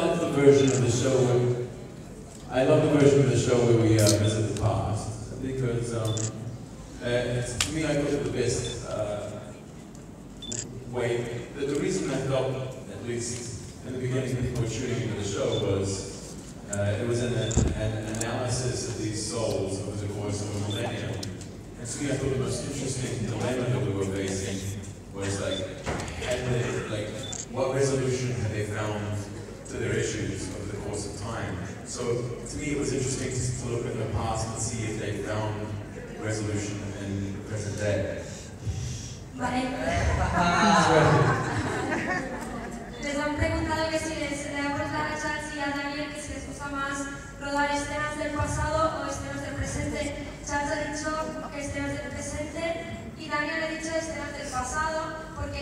love the version of the show where I love the version of the show where we visit the past because to me I thought the best way. The reason I felt, at least in the beginning before shooting into the show, was it was an analysis of these souls over the course of a millennium. And to me I thought the most interesting dilemma that we were facing was what resolution had they found to their issues over the course of time. So to me it was interesting to look at the past and see if they found resolution in the present day. Vale. Les han preguntado que si le damos la Charles y a Daniel que si les gusta más rodar escenas del pasado o escenas del presente. Charles ha dicho que escenas del presente y Daniel ha dicho escenas del pasado porque